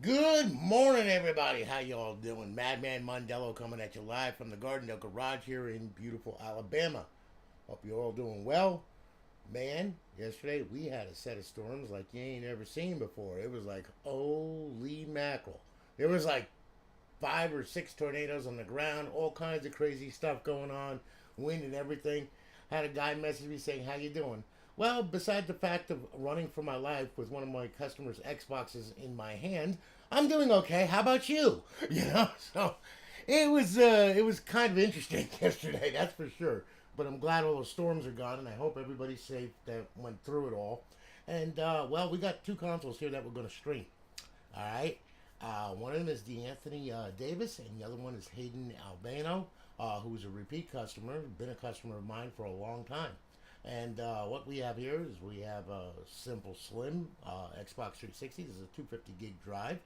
Good morning, everybody. How y'all doing? Madman Mondello coming at you live from the Gardendale Garage here in beautiful Alabama. Hope you're all doing well. Man, yesterday we had a set of storms like you ain't ever seen before. It was like, holy mackerel. There was like 5 or 6 tornadoes on the ground, all kinds of crazy stuff going on, wind and everything. Had a guy message me saying, how you doing? Well, besides the fact of running for my life with one of my customers' Xboxes in my hand, I'm doing okay. How about you? So it was kind of interesting yesterday, that's for sure. But I'm glad all those storms are gone, and I hope everybody's safe that went through it all. And well, we got 2 consoles here that we're going to stream. All right. One of them is DeAnthony Davis, and the other one is Hayden Albano, who's a repeat customer, been a customer of mine for a long time. And what we have here is we have a simple slim Xbox 360. This is a 250 gig drive.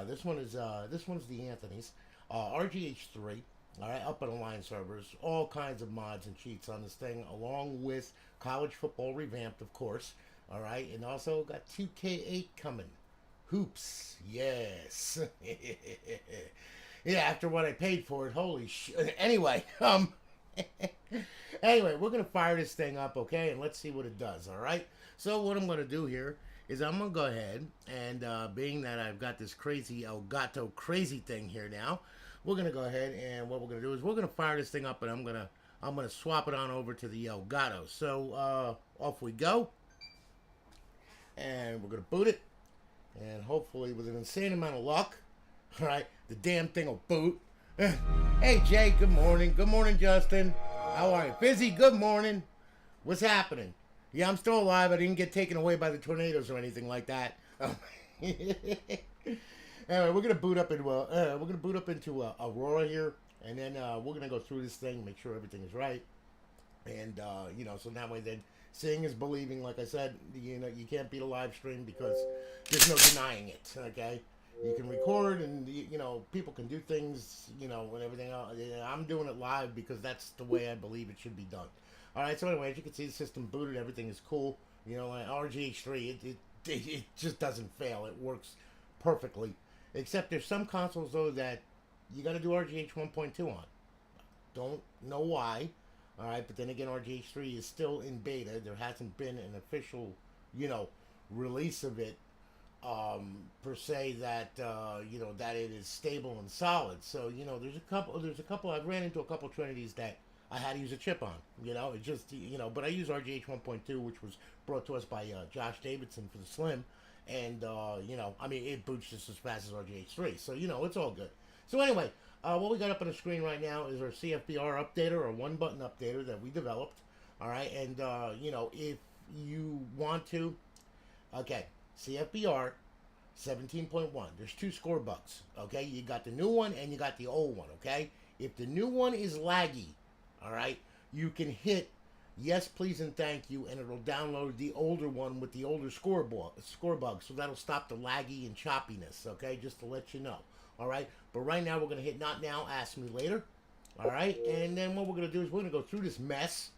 This one's DeAnthony's RGH3. All right, up on Alliance Servers, all kinds of mods and cheats on this thing, along with College Football Revamped, of course. All right, and also got 2K8 coming. Hoops, yes. Yeah, after what I paid for it, holy shit. Anyway, anyway, we're gonna fire this thing up, okay, and let's see what it does. All right. So what I'm gonna do here is I'm gonna go ahead and being that I've got this crazy Elgato crazy thing here now, we're gonna go ahead and what we're gonna do is we're gonna fire this thing up, and I'm gonna swap it on over to the Elgato. So off we go, and we're gonna boot it. And hopefully, with an insane amount of luck, all right, the damn thing will boot. Hey, Jay, good morning. Good morning, Justin. How are you? Busy, good morning. What's happening? Yeah, I'm still alive. I didn't get taken away by the tornadoes or anything like that. Anyway, we're gonna boot up into Aurora here, and then we're gonna go through this thing, make sure everything is right, and so that way then. Seeing is believing, like I said, you can't beat a live stream because there's no denying it, okay? You can record and, people can do things, and everything else. I'm doing it live because that's the way I believe it should be done. All right, so anyway, as you can see, the system booted, everything is cool. RGH3, it just doesn't fail. It works perfectly. Except there's some consoles, though, that you got to do RGH 1.2 on. Don't know why. All right, but then again, RGH3 is still in beta. There hasn't been an official, release of it, per se that that it is stable and solid. So there's a couple. I've ran into a couple Trinities that I had to use a chip on. It just but I use RGH 1.2, which was brought to us by Josh Davidson for the Slim, and it boots just as fast as RGH3. So it's all good. So anyway. What we got up on the screen right now is our CFBR updater, or one-button updater that we developed. All right, and if you want to, okay, CFBR 17.1. There's 2 score bugs. Okay, you got the new one and you got the old one. Okay, if the new one is laggy, all right, you can hit yes, please, and thank you, and it'll download the older one with the older score bug. So that'll stop the laggy and choppiness. Okay, just to let you know. All right, but right now we're going to hit not now, ask me later. All right, and then what we're going to do is we're going to go through this mess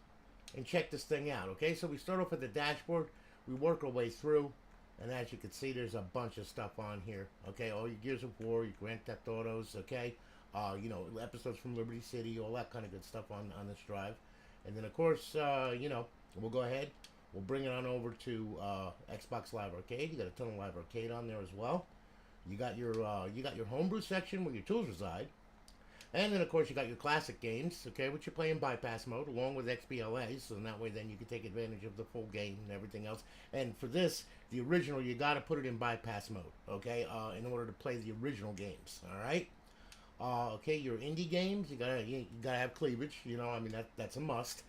and check this thing out. Okay, so we start off at the dashboard. We work our way through, and as you can see, there's a bunch of stuff on here. Okay, all your Gears of War, your Grand Theft Autos, okay, episodes from Liberty City, all that kind of good stuff on this drive. And then, of course, we'll go ahead. We'll bring it on over to Xbox Live Arcade. You got a ton of Live Arcade on there as well. You got your homebrew section where your tools reside, and then of course you got your classic games, okay, which you play in bypass mode along with XBLA, so that way then you can take advantage of the full game and everything else. And for this, the original, you got to put it in bypass mode, okay, in order to play the original games. All right. Okay, your indie games, you gotta have cleavage. That's a must.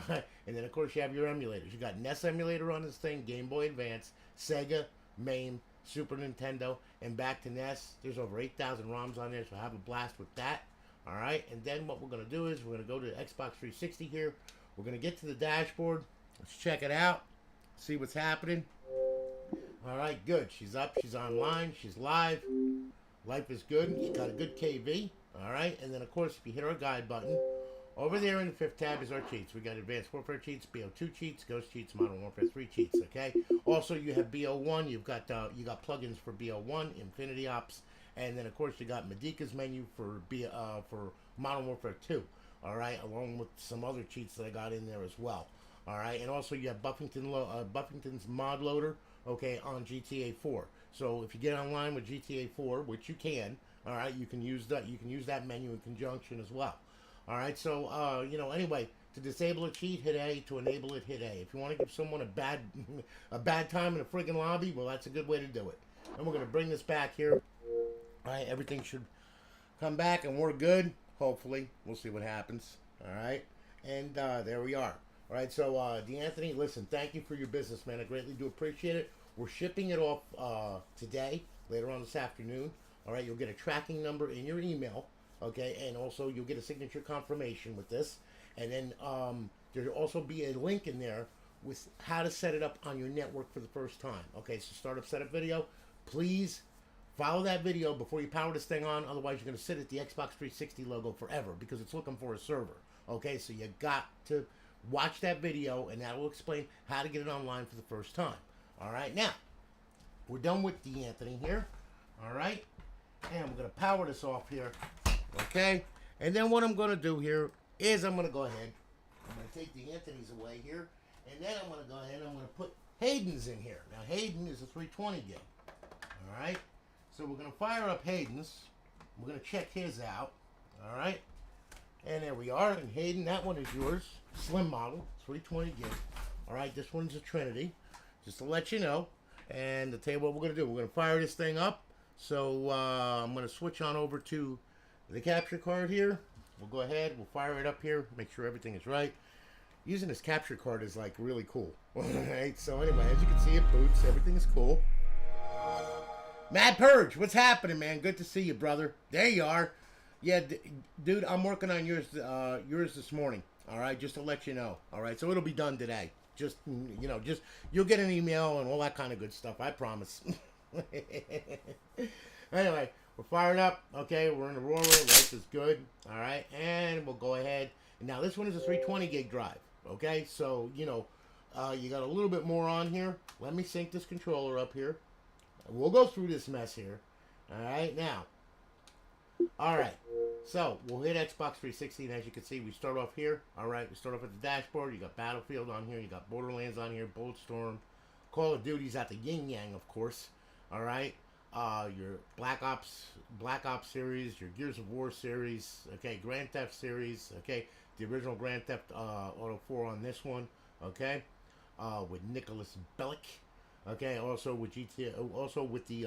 And then of course you have your emulators. You got NES emulator on this thing, Game Boy Advance, Sega, MAME, Super Nintendo, and back to NES. There's over 8,000 ROMs on there, so have a blast with that. All right, and then what we're going to do is we're going to go to Xbox 360 here. We're going to get to the dashboard. Let's check it out, see what's happening. All right, good. She's up. She's online. She's live. Life is good. She's got a good KV. All right, and then, of course, if you hit our guide button, over there in the 5th tab is our cheats. We got Advanced Warfare cheats, BO2 cheats, Ghost cheats, Modern Warfare 3 cheats, okay? Also, you have BO1. You got plugins for BO1, Infinity Ops, and then, of course, you got Medika's menu for Modern Warfare 2, all right? Along with some other cheats that I got in there as well, all right? And also, you have Buffington's mod loader, okay, on GTA 4. So if you get online with GTA 4, which you can, all right, you can use that menu in conjunction as well. All right, so anyway, to disable a cheat, hit A. To enable it, hit A. If you want to give someone a bad time in a friggin' lobby, well, that's a good way to do it. And we're gonna bring this back here. All right, everything should come back, and we're good. Hopefully, we'll see what happens. All right, and there we are. All right, so DeAnthony, listen, thank you for your business, man. I greatly do appreciate it. We're shipping it off today, later on this afternoon. All right, you'll get a tracking number in your email. Okay, and also you'll get a signature confirmation with this, and then there'll also be a link in there with how to set it up on your network for the first time. Okay, so startup setup video. Please follow that video before you power this thing on. Otherwise, you're going to sit at the Xbox 360 logo forever because it's looking for a server. Okay, so you got to watch that video, and that will explain how to get it online for the first time. All right, now we're done with DeAnthony here. All right, and we're going to power this off here. Okay, and then what I'm going to do here is I'm going to go ahead, I'm going to take DeAnthony's away here, and then I'm going to go ahead and I'm going to put Hayden's in here. Now, Hayden is a 320 gig, all right? So we're going to fire up Hayden's. We're going to check his out, all right? And there we are, and Hayden, that one is yours, slim model, 320 gig, all right? This one's a Trinity, just to let you know. And I'll tell you what we're going to do. We're going to fire this thing up. So I'm going to switch on over to the capture card here. We'll go ahead, we'll fire it up here, make sure everything is right. Using this capture card is like really cool. Alright, so anyway, as you can see, it boots, everything is cool. Mad Purge, what's happening, man? Good to see you, brother. There you are. Yeah, dude, I'm working on yours this morning. Alright, just to let you know. Alright, so it'll be done today. Just, you'll get an email and all that kind of good stuff, I promise. Anyway, we're fired up. Okay, we're in Aurora. Life is good. All right, and we'll go ahead. Now, this one is a 320 gig drive. Okay, so, you got a little bit more on here. Let me sync this controller up here. We'll go through this mess here. All right, now. All right, so we'll hit Xbox 360, and as you can see, we start off here. All right, we start off at the dashboard. You got Battlefield on here. You got Borderlands on here, Bulletstorm. Call of Duty's at the yin-yang, of course. All right. Your Black Ops series, your Gears of War series, okay, Grand Theft series, okay, the original Grand Theft Auto 4 on this one, okay, with Nicholas Bellic, okay, also with GTA, also with the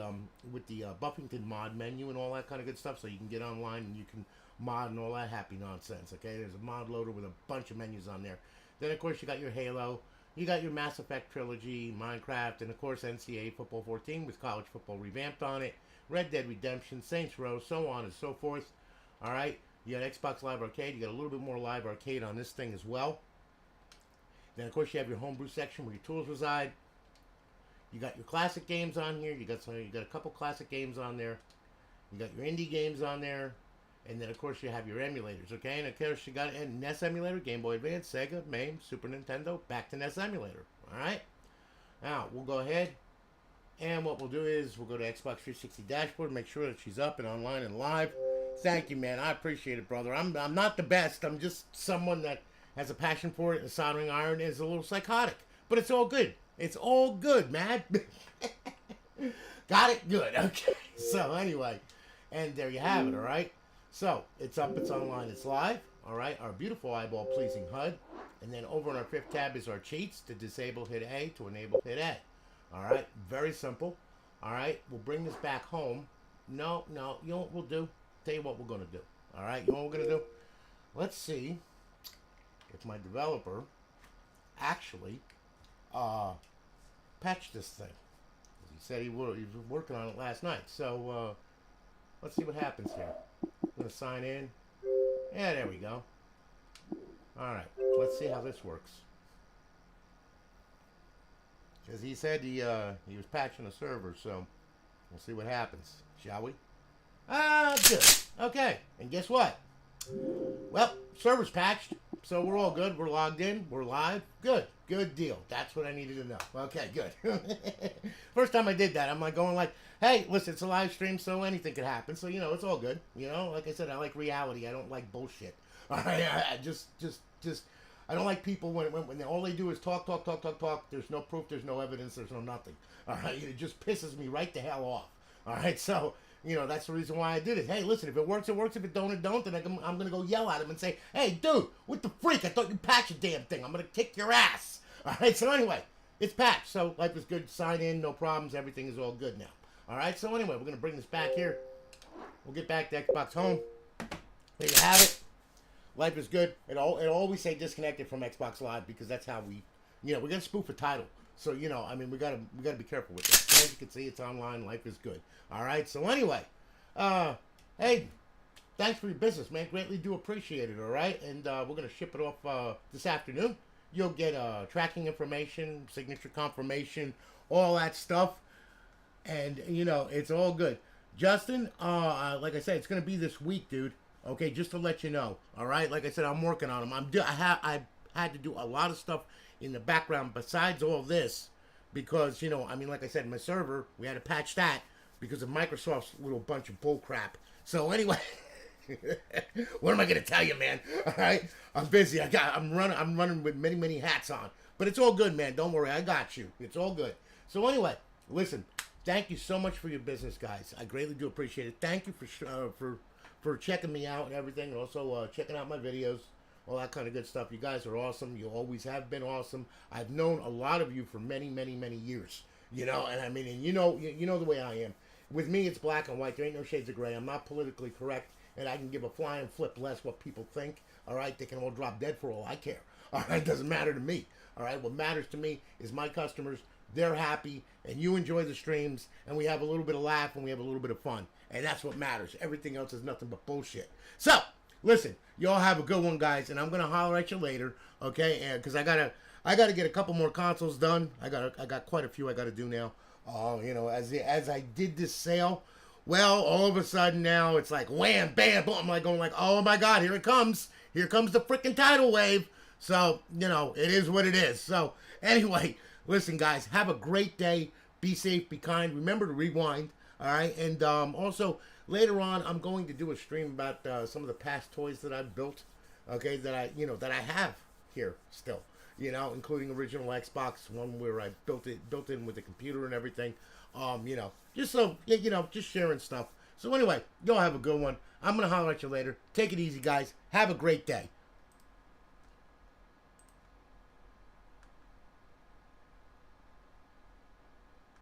Buffington mod menu and all that kind of good stuff, so you can get online and you can mod and all that happy nonsense, okay. There's a mod loader with a bunch of menus on there. Then of course you got your Halo. You got your Mass Effect trilogy, Minecraft, and of course NCAA Football 14 with College Football Revamped on it, Red Dead Redemption, Saints Row, so on and so forth. All right, you got Xbox Live Arcade. You got a little bit more Live Arcade on this thing as well. Then of course you have your homebrew section where your tools reside. You got your classic games on here. You got a couple classic games on there. You got your indie games on there. And then, of course, you have your emulators, okay? And, of course, you got a NES emulator, Game Boy Advance, Sega, MAME, Super Nintendo, back to NES emulator, all right? Now, we'll go ahead, and what we'll do is we'll go to Xbox 360 dashboard, make sure that she's up and online and live. Thank you, man. I appreciate it, brother. I'm not the best. I'm just someone that has a passion for it, and soldering iron is a little psychotic. But it's all good. It's all good, man. Got it? Good. Okay. So, anyway, and there you have it, all right? So, it's up, it's online, it's live, all right, our beautiful eyeball-pleasing HUD, and then over on our 5th tab is our cheats. To disable, hit A, to enable, hit A, all right, very simple, all right, we'll bring this back home. No, you know what we'll do? Tell you what we're going to do, all right, you know what we're going to do? Let's see if my developer actually patched this thing. He said he was working on it last night, so let's see what happens here. I'm going to sign in. Yeah, there we go. Alright, let's see how this works. Because he said he was patching a server, so we'll see what happens, shall we? Good. Okay, and guess what? Well, server's patched, so we're all good. We're logged in. We're live. Good. Good deal. That's what I needed to know. Okay, good. First time I did that, I'm like going like, hey, listen, it's a live stream, so anything could happen. So, it's all good. Like I said, I like reality. I don't like bullshit. All right, I just, I don't like people when all they do is talk. There's no proof, there's no evidence, there's no nothing. All right, it just pisses me right the hell off. All right, so that's the reason why I did it. Hey, listen, if it works, it works. If it don't, it don't. Then I'm gonna go yell at him and say, hey, dude, what the freak? I thought you patched the damn thing. I'm gonna kick your ass. All right, so anyway, it's patched. So life is good. Sign in, no problems. Everything is all good now. All right, so anyway, we're gonna bring this back here. We'll get back to Xbox Home. There you have it. Life is good. It always say disconnected from Xbox Live because that's how we're gonna spoof a title. So we gotta be careful with it. As you can see, it's online. Life is good. All right. So anyway, hey, thanks for your business, man. Greatly do appreciate it. All right, and we're gonna ship it off this afternoon. You'll get tracking information, signature confirmation, all that stuff, and it's all good. Justin, like I said, it's gonna be this week, dude. Okay, just to let you know. All right, like I said, I'm working on them. I had to do a lot of stuff in the background besides all this because like I said, my server, we had to patch that because of Microsoft's little bunch of bull crap. So anyway, what am I gonna tell you, man? All right, I'm busy. I'm running with many hats on, but it's all good, man. Don't worry, I got you. It's all good. So anyway, listen. Thank you so much for your business, guys. I greatly do appreciate it. Thank you for checking me out and everything, and also checking out my videos, all that kind of good stuff. You guys are awesome. You always have been awesome. I've known a lot of you for many years. And you know the way I am. With me, it's black and white. There ain't no shades of gray. I'm not politically correct, and I can give a flying flip less what people think. All right, they can all drop dead for all I care. All right, it doesn't matter to me. All right, what matters to me is my customers. They're happy, and you enjoy the streams, and we have a little bit of laugh, and we have a little bit of fun. And that's what matters. Everything else is nothing but bullshit. So, listen, y'all have a good one, guys, and I'm gonna holler at you later, okay? And because I gotta get a couple more consoles done. I got quite a few I gotta do now. As I did this sale, well, all of a sudden now it's like wham, bam, boom. I'm like going like, oh my God, here it comes. Here comes the freaking tidal wave. So it is what it is. So anyway, listen, guys, have a great day. Be safe, be kind. Remember to rewind. All right, and also later on, I'm going to do a stream about some of the past toys that I've built. Okay, that I have here still. Including original Xbox one where I built in with the computer and everything. Just sharing stuff. So anyway, y'all have a good one. I'm gonna holler at you later. Take it easy, guys. Have a great day.